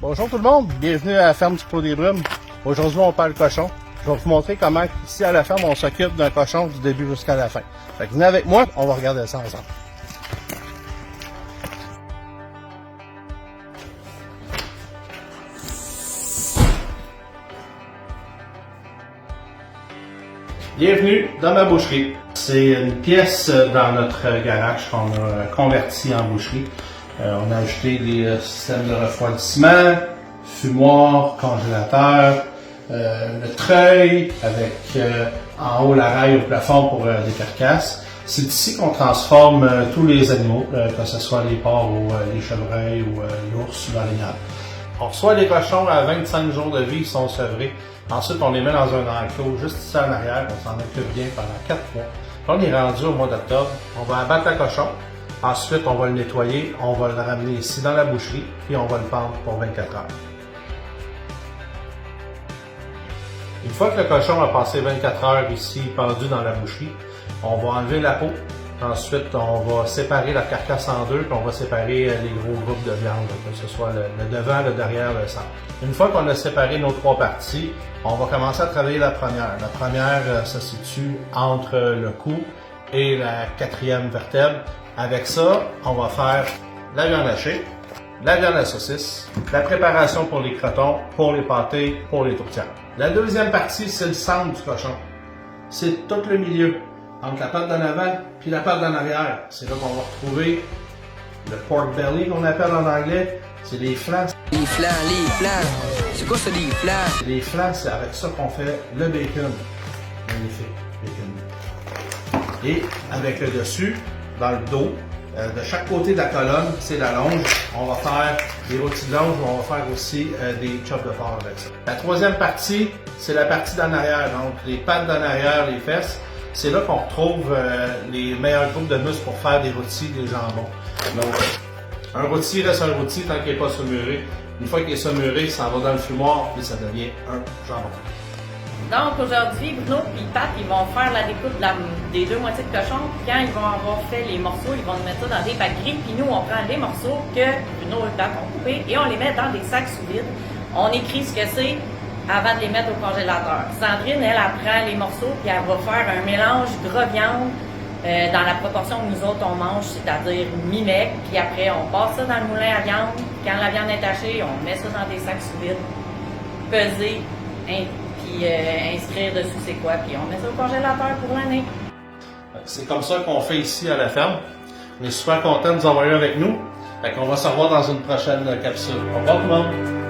Bonjour tout le monde, bienvenue à la ferme du Clos des Brumes. Aujourd'hui on parle cochon. Je vais vous montrer comment ici à la ferme on s'occupe d'un cochon du début jusqu'à la fin. Fait que venez avec moi, on va regarder ça ensemble. Bienvenue dans ma boucherie. C'est une pièce dans notre garage qu'on a converti en boucherie. On a ajouté des systèmes de refroidissement, fumoir, congélateur, le treuil avec en haut la rail au plafond pour des carcasses. C'est ici qu'on transforme tous les animaux, que ce soit les porcs ou les chevreuils ou l'ours ou l'orignal. On reçoit les cochons à 25 jours de vie, ils sont sevrés. Ensuite, on les met dans un enclos juste ici en arrière, on s'en occupe bien pendant 4 mois. Quand on est rendu au mois d'octobre, on va abattre le cochon. Ensuite, on va le nettoyer, on va le ramener ici dans la boucherie, puis on va le pendre pour 24 heures. Une fois que le cochon a passé 24 heures ici pendu dans la boucherie, on va enlever la peau. Ensuite, on va séparer la carcasse en deux, puis on va séparer les gros groupes de viande, que ce soit le devant, le derrière, le centre. Une fois qu'on a séparé nos 3 parties, on va commencer à travailler la première. La première se situe entre le cou et la 4e vertèbre. Avec ça, on va faire la viande hachée, la viande à saucisse, la préparation pour les crotons, pour les pâtés, pour les tourtières. La deuxième partie, c'est le centre du cochon. C'est tout le milieu, entre la patte d'en avant puis la patte d'en arrière. C'est là qu'on va retrouver le pork belly qu'on appelle en anglais. C'est les flancs. Les flancs. C'est quoi ça, les flancs? Les flancs, c'est avec ça qu'on fait le bacon. Magnifique, bacon. Et avec le dessus, dans le dos, de chaque côté de la colonne, c'est la longe. On va faire des rôtis de longe, mais on va faire aussi des chops de porc avec ça. La troisième partie, c'est la partie d'en arrière. Donc, les pattes d'en arrière, les fesses. C'est là qu'on retrouve les meilleurs groupes de muscles pour faire des rôtis, des jambons. Donc, un rôti reste un rôti tant qu'il n'est pas saumuré. Une fois qu'il est saumuré, ça va dans le fumoir et ça devient un jambon. Donc aujourd'hui, Bruno et Pat, ils vont faire la découpe des 2 moitiés de cochon. Puis quand ils vont avoir fait les morceaux, ils vont nous mettre ça dans des bacs gris. Puis nous, on prend les morceaux que Bruno et Pat ont coupés et on les met dans des sacs sous vide. On écrit ce que c'est avant de les mettre au congélateur. Sandrine, elle prend les morceaux puis elle va faire un mélange gras-viande dans la proportion que nous autres on mange, c'est-à-dire mi-mec. Puis après, on passe ça dans le moulin à viande. Quand la viande est hachée, on met ça dans des sacs sous vide, peser, puis inscrire dessus c'est quoi, puis on met ça au congélateur pour l'année. C'est comme ça qu'on fait ici à la ferme. On est super content de vous avoir eu avec nous. Fait qu'on va se revoir dans une prochaine capsule. Au revoir tout le monde!